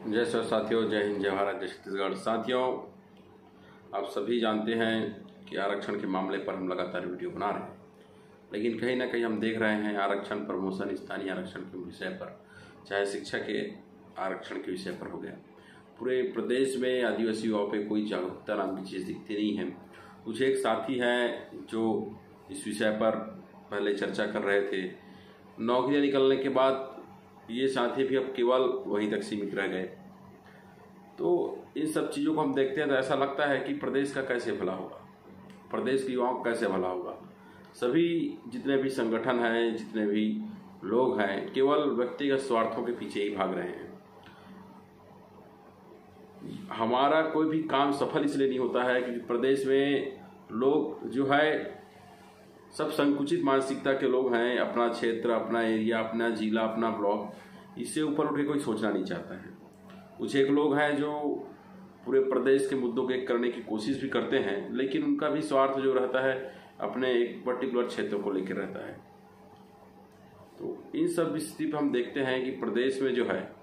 जय सर साथियों, जय हिंद, जय भारत, जय छत्तीसगढ़। साथियों, आप सभी जानते हैं कि आरक्षण के मामले पर हम लगातार वीडियो बना रहे हैं, लेकिन कहीं ना कहीं हम देख रहे हैं आरक्षण, प्रमोशन, स्थानीय आरक्षण के विषय पर, चाहे शिक्षा के आरक्षण के विषय पर हो गया, पूरे प्रदेश में आदिवासी युवाओं पे कोई जागरूकता नाम की चीज़ दिखती नहीं है। कुछ एक साथी हैं जो इस विषय पर पहले चर्चा कर रहे थे। नौकरियां निकलने के बाद ये साथी भी अब केवल वहीं तक सीमित रह गए। तो इन सब चीज़ों को हम देखते हैं तो ऐसा लगता है कि प्रदेश का कैसे भला होगा, प्रदेश के युवाओं का कैसे भला होगा। सभी जितने भी संगठन हैं, जितने भी लोग हैं, केवल व्यक्तिगत स्वार्थों के पीछे ही भाग रहे हैं। हमारा कोई भी काम सफल इसलिए नहीं होता है क्योंकि प्रदेश में लोग जो है सब संकुचित मानसिकता के लोग हैं। अपना क्षेत्र, अपना एरिया, अपना जिला, अपना ब्लॉक, इससे ऊपर उठ के कोई सोचना नहीं चाहता है। कुछ एक लोग हैं जो पूरे प्रदेश के मुद्दों को एक करने की कोशिश भी करते हैं, लेकिन उनका भी स्वार्थ जो रहता है अपने एक पर्टिकुलर क्षेत्र को लेकर रहता है। तो इन सब स्थिति पर हम देखते हैं कि प्रदेश में जो है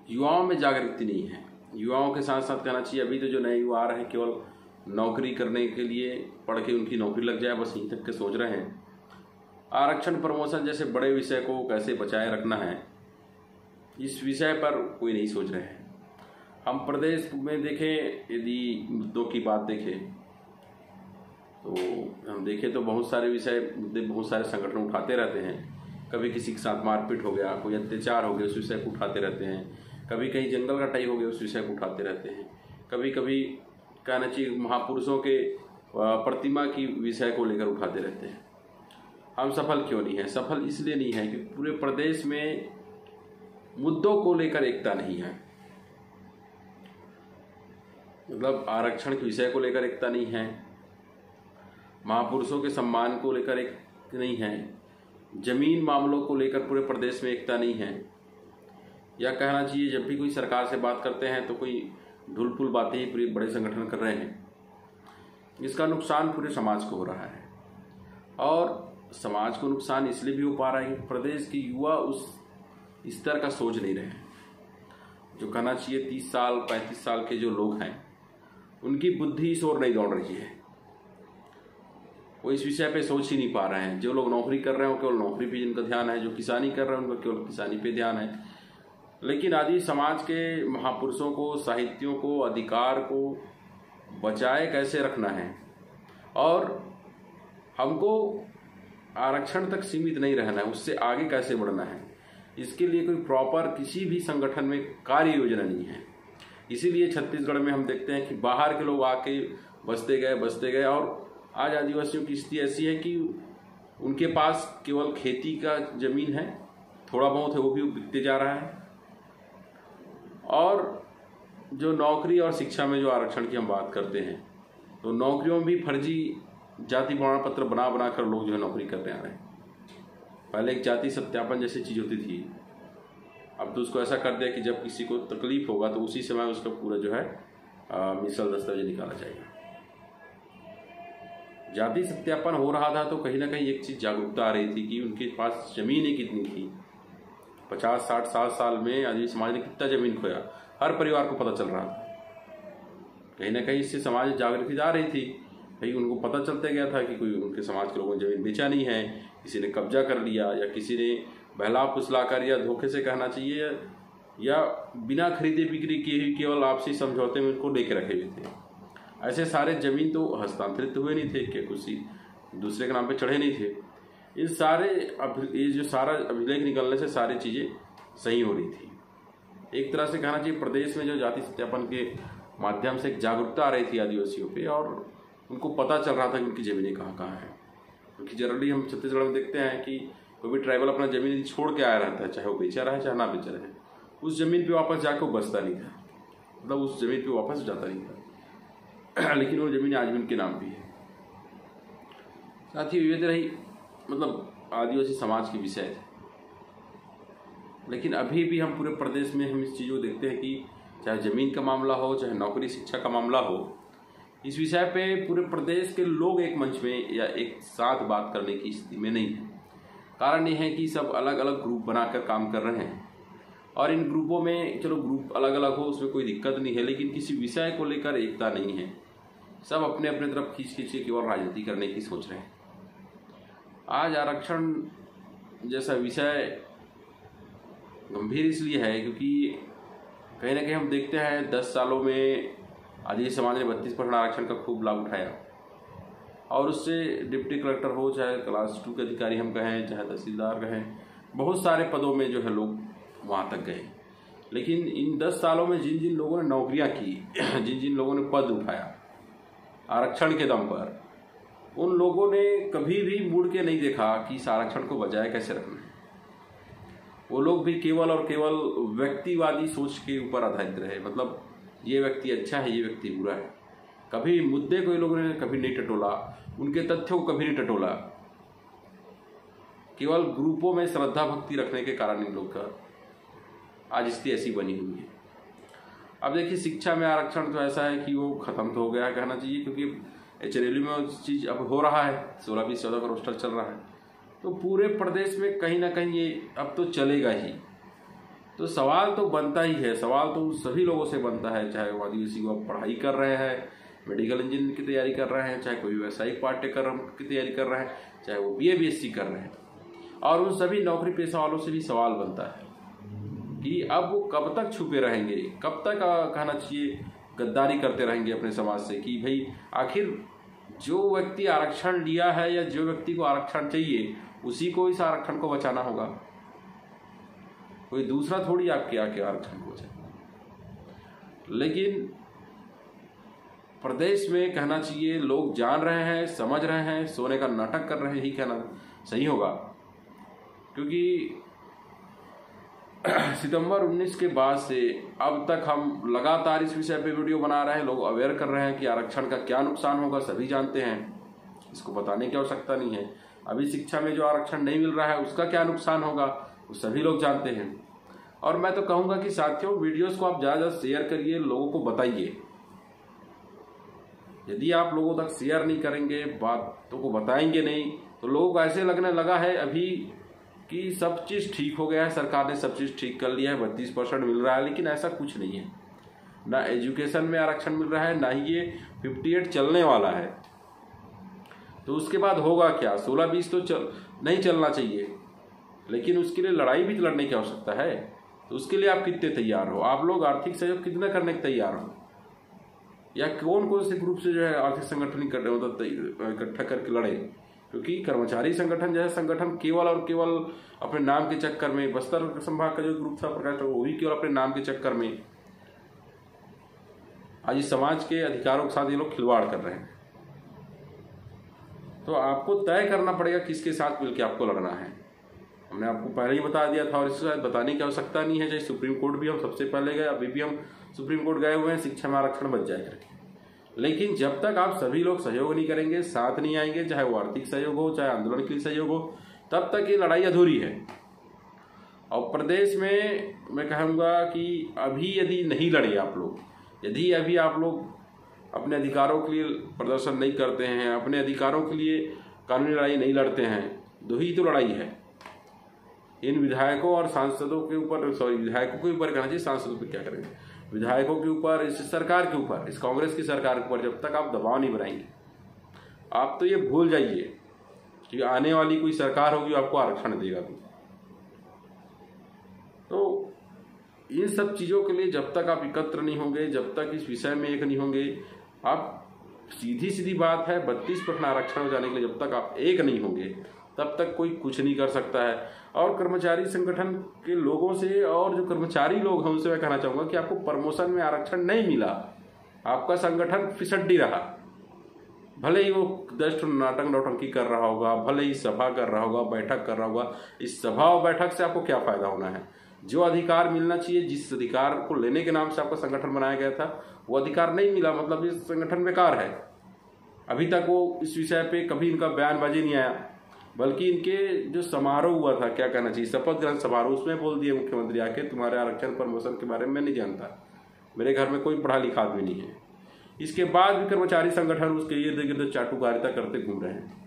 युवाओं में जागृति नहीं है। युवाओं के साथ साथ कहना चाहिए, अभी तो जो नए युवा आ रहे हैं केवल नौकरी करने के लिए पढ़ के उनकी नौकरी लग जाए, बस यहीं तक के सोच रहे हैं। आरक्षण, प्रमोशन जैसे बड़े विषय को कैसे बचाए रखना है, इस विषय पर कोई नहीं सोच रहे हैं। हम प्रदेश में देखें, यदि मुद्दों की बात देखें तो हम देखें तो बहुत सारे विषय मुद्दे बहुत सारे संगठन उठाते रहते हैं। कभी किसी के साथ मारपीट हो गया, कोई अत्याचार हो गया, उस विषय को उठाते रहते हैं। कभी कहीं जंगल कटाई हो गया, उस विषय को उठाते रहते हैं। कभी कभी कहना चाहिए महापुरुषों के प्रतिमा की विषय को लेकर उठाते रहते हैं। हम सफल क्यों नहीं है? सफल इसलिए नहीं है कि पूरे प्रदेश में मुद्दों को लेकर एकता नहीं है। मतलब आरक्षण के विषय को लेकर एकता नहीं है, महापुरुषों के सम्मान को लेकर एक नहीं है, जमीन मामलों को लेकर पूरे प्रदेश में एकता नहीं है। या कहना चाहिए जब भी कोई सरकार से बात करते हैं तो कोई ढुलपुल बातें ही पूरे बड़े संगठन कर रहे हैं। इसका नुकसान पूरे समाज को हो रहा है, और समाज को नुकसान इसलिए भी हो पा रहा है कि प्रदेश के युवा उस स्तर का सोच नहीं रहे हैं। जो कहना चाहिए 30 साल 35 साल के जो लोग हैं, उनकी बुद्धि इस ओर नहीं दौड़ रही है। वो इस विषय पे सोच ही नहीं पा रहे हैं। जो लोग नौकरी कर रहे हैं केवल नौकरी पे जिनका ध्यान है, जो किसानी कर रहे हैं उनका केवल किसानी पे ध्यान है। लेकिन आदि समाज के महापुरुषों को, साहित्यों को, अधिकार को बचाए कैसे रखना है, और हमको आरक्षण तक सीमित नहीं रहना है, उससे आगे कैसे बढ़ना है, इसके लिए कोई प्रॉपर किसी भी संगठन में कार्य योजना नहीं है। इसीलिए छत्तीसगढ़ में हम देखते हैं कि बाहर के लोग आके बसते गए, और आज आदिवासियों की स्थिति ऐसी है कि उनके पास केवल खेती का जमीन है, थोड़ा बहुत है, वो भी बिकते जा रहा है। और जो नौकरी और शिक्षा में जो आरक्षण की हम बात करते हैं, तो नौकरियों में भी फर्जी जाति प्रमाण पत्र बना कर लोग जो है नौकरी करने आ रहे हैं। पहले एक जाति सत्यापन जैसी चीज़ होती थी, अब तो उसको ऐसा कर दिया कि जब किसी को तकलीफ होगा तो उसी समय उसका पूरा जो है मिसल दस्तावेज निकाला जाएगा। जाति सत्यापन हो रहा था तो कहीं ना कहीं एक चीज़ जागरूकता आ रही थी कि उनके पास जमीनें कितनी थी। 50, 60, 60 साल में आदिवासी समाज ने कितना जमीन खोया, हर परिवार को पता चल रहा था। कहीं ना कहीं इससे समाज में जागृति आ रही थी भाई, उनको पता चलते गया था कि कोई उनके समाज के लोगों ने जमीन बेचा नहीं है, किसी ने कब्जा कर लिया, या किसी ने बहला फुसला कर या धोखे से कहना चाहिए, या बिना खरीदे बिक्री किए हुई केवल आपसी समझौते में उनको लेके रखे हुए थे। ऐसे सारे जमीन तो हस्तांतरित हुए नहीं थे कि किसी दूसरे के नाम पे चढ़े नहीं थे। इन सारे ये जो सारा अभिलेख निकलने से सारी चीज़ें सही हो रही थी। एक तरह से कहना चाहिए प्रदेश में जो जाति सत्यापन के माध्यम से एक जागरूकता आ रही थी आदिवासियों पे, और उनको पता चल रहा था कि उनकी ज़मीनें कहाँ कहाँ हैं। क्योंकि जनरली हम छत्तीसगढ़ में देखते हैं कि कोई भी ट्राइबल अपना ज़मीन छोड़ के आया रहता है, चाहे वो बेचा रहा है चाहे ना बेचा रहा है, उस ज़मीन पर वापस जाकर वो बसता नहीं था, मतलब उस ज़मीन पर वापस जाता नहीं था। लेकिन वो ज़मीन आज भी उनके नाम भी है। साथ ही ये रही मतलब आदिवासी समाज के विषय थे। लेकिन अभी भी हम पूरे प्रदेश में हम इस चीज़ को देखते हैं कि चाहे ज़मीन का मामला हो, चाहे नौकरी शिक्षा का मामला हो, इस विषय पे पूरे प्रदेश के लोग एक मंच में या एक साथ बात करने की स्थिति में नहीं है। कारण ये है कि सब अलग अलग ग्रुप बनाकर काम कर रहे हैं, और इन ग्रुपों में चलो ग्रुप अलग अलग हो उसमें कोई दिक्कत नहीं है, लेकिन किसी विषय को लेकर एकता नहीं है। सब अपने अपने तरफ खींच खींच के केवल राजनीति करने की सोच रहे हैं। आज आरक्षण जैसा विषय गंभीर इसलिए है क्योंकि कहीं ना कहीं हम देखते हैं 10 सालों में आदिवासी समाज ने 32% आरक्षण का खूब लाभ उठाया और उससे डिप्टी कलेक्टर हो चाहे क्लास 2 के अधिकारी हम कहें चाहे तहसीलदार कहें, बहुत सारे पदों में जो है लोग वहाँ तक गए। लेकिन इन 10 सालों में जिन जिन लोगों ने नौकरियाँ की, जिन जिन लोगों ने पद उठाया आरक्षण के दम पर, उन लोगों ने कभी भी मुड़ के नहीं देखा कि इस आरक्षण को बजाय कैसे रखना है। वो लोग भी केवल और केवल व्यक्तिवादी सोच के ऊपर आधारित रहे, मतलब ये व्यक्ति अच्छा है ये व्यक्ति बुरा है। कभी मुद्दे को इन लोगों ने कभी नहीं टटोला, उनके तथ्यों को कभी नहीं टटोला। केवल ग्रुपों में श्रद्धा भक्ति रखने के कारण इन लोग का आज स्थिति ऐसी बनी हुई है। अब देखिए शिक्षा में आरक्षण तो ऐसा है कि वो खत्म तो हो गया है कहना चाहिए, क्योंकि एचएलयू में चीज़ अब हो रहा है, 16-20-14 का रोस्टर चल रहा है, तो पूरे प्रदेश में कहीं ना कहीं ये अब तो चलेगा ही। तो सवाल तो बनता ही है, सवाल तो सभी लोगों से बनता है, चाहे वो आदिवासी को पढ़ाई कर रहे हैं, मेडिकल इंजीनियरिंग की तैयारी कर रहे हैं, चाहे कोई व्यावसायिक पाठ्यक्रम की तैयारी कर रहे हैं, चाहे वो BA BSc कर रहे हैं, और उन सभी नौकरी पेशा वालों से भी सवाल बनता है कि अब वो कब तक छुपे रहेंगे, कब तक कहना चाहिए गद्दारी करते रहेंगे अपने समाज से कि भाई आखिर जो व्यक्ति आरक्षण लिया है या जो व्यक्ति को आरक्षण चाहिए उसी को इस आरक्षण को बचाना होगा, कोई दूसरा थोड़ी आपके आके आरक्षण को बचाए। लेकिन प्रदेश में कहना चाहिए लोग जान रहे हैं, समझ रहे हैं, सोने का नाटक कर रहे हैं ही कहना सही होगा, क्योंकि सितंबर 19 के बाद से अब तक हम लगातार इस विषय पे वीडियो बना रहे हैं, लोग अवेयर कर रहे हैं कि आरक्षण का क्या नुकसान होगा, सभी जानते हैं, इसको बताने की आवश्यकता नहीं है। अभी शिक्षा में जो आरक्षण नहीं मिल रहा है उसका क्या नुकसान होगा वो सभी लोग जानते हैं। और मैं तो कहूँगा कि साथियों वीडियोस को आप ज़्यादा शेयर करिए, लोगों को बताइए। यदि आप लोगों तक शेयर नहीं करेंगे, बातों को बताएंगे नहीं, तो लोगों को ऐसे लगने लगा है अभी कि सब चीज़ ठीक हो गया है, सरकार ने सब चीज़ ठीक कर लिया है, 32% मिल रहा है, लेकिन ऐसा कुछ नहीं है। ना एजुकेशन में आरक्षण मिल रहा है, ना ही ये 58 चलने वाला है। तो उसके बाद होगा क्या? 16-20 तो नहीं चलना चाहिए, लेकिन उसके लिए लड़ाई भी लड़ने की आवश्यकता है। तो उसके लिए आप कितने तैयार हो? आप लोग आर्थिक सहयोग कितना करने के तैयार हो, या कौन कौन से ग्रुप से जो है आर्थिक संगठन कर रहे हो तो इकट्ठा करके लड़े? क्योंकि कर्मचारी संगठन जैसे संगठन केवल और केवल अपने नाम के चक्कर में, बस्तर संभाग का जो ग्रुप था प्रकाश, वो भी केवल अपने नाम के चक्कर में आज इस समाज के अधिकारों के साथ ये लोग खिलवाड़ कर रहे हैं। तो आपको तय करना पड़ेगा किसके साथ मिलकर आपको लड़ना है। हमने आपको पहले ही बता दिया था और इसके साथ बताने की आवश्यकता नहीं है। चाहे सुप्रीम कोर्ट भी हम सबसे पहले गए, अभी भी हम सुप्रीम कोर्ट गए हुए हैं शिक्षा में आरक्षण बच जाए करके। लेकिन जब तक आप सभी लोग सहयोग नहीं करेंगे, साथ नहीं आएंगे, चाहे वो आर्थिक सहयोग हो चाहे आंदोलन के लिए सहयोग हो, तब तक ये लड़ाई अधूरी है। और प्रदेश में मैं कहूँगा कि अभी यदि नहीं लड़े आप लोग, यदि अभी आप लोग अपने अधिकारों के लिए प्रदर्शन नहीं करते हैं, अपने अधिकारों के लिए कानूनी लड़ाई नहीं लड़ते हैं, दो ही तो लड़ाई है। इन विधायकों और सांसदों के ऊपर, विधायकों के ऊपर कहना चाहिए, सांसदों पर क्या करेंगे, विधायकों के ऊपर, इस सरकार के ऊपर, इस कांग्रेस की सरकार के ऊपर जब तक आप दबाव नहीं बनाएंगे, आप तो ये भूल जाइए कि आने वाली कोई सरकार होगी आपको आरक्षण देगा भी। तो इन सब चीज़ों के लिए जब तक आप एकत्र नहीं होंगे, जब तक इस विषय में एक नहीं होंगे, आप सीधी सीधी बात है 32% आरक्षण हो जाने के लिए जब तक आप एक नहीं होंगे तब तक कोई कुछ नहीं कर सकता है। और कर्मचारी संगठन के लोगों से और जो कर्मचारी लोग हैं उनसे मैं कहना चाहूँगा कि आपको प्रमोशन में आरक्षण नहीं मिला, आपका संगठन फिसड्डी रहा। भले ही वो 10 नाटक नौटंकी कर रहा होगा, भले ही सभा कर रहा होगा, बैठक कर रहा होगा, इस सभा और बैठक से आपको क्या फायदा होना है? जो अधिकार मिलना चाहिए, जिस अधिकार को लेने के नाम से आपका संगठन बनाया गया था, वो अधिकार नहीं मिला, मतलब ये संगठन बेकार है। अभी तक वो इस विषय पे कभी इनका बयानबाजी नहीं आया, बल्कि इनके जो समारोह हुआ था, क्या कहना चाहिए, शपथ ग्रहण समारोह, उसमें बोल दिए मुख्यमंत्री आके तुम्हारे आरक्षण प्रमोशन के बारे में मैं नहीं जानता, मेरे घर में कोई पढ़ा लिखा आदमी नहीं है। इसके बाद भी कर्मचारी संगठन उसके इर्द गिर्द चाटुकारिता करते घूम रहे हैं।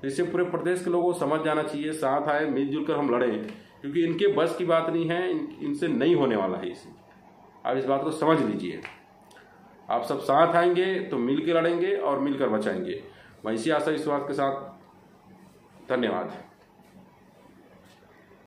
इससे पूरे प्रदेश के लोगों को समझ जाना चाहिए, साथ आए, मिलजुल कर हम लड़ें। क्योंकि इनके बस की बात नहीं है, इनसे नहीं होने वाला है इसे। आप इस बात को समझ लीजिए। आप सब साथ आएंगे तो मिल के लड़ेंगे और मिलकर बचाएंगे। मैं इसी आशा विश्वास के साथ धन्यवाद।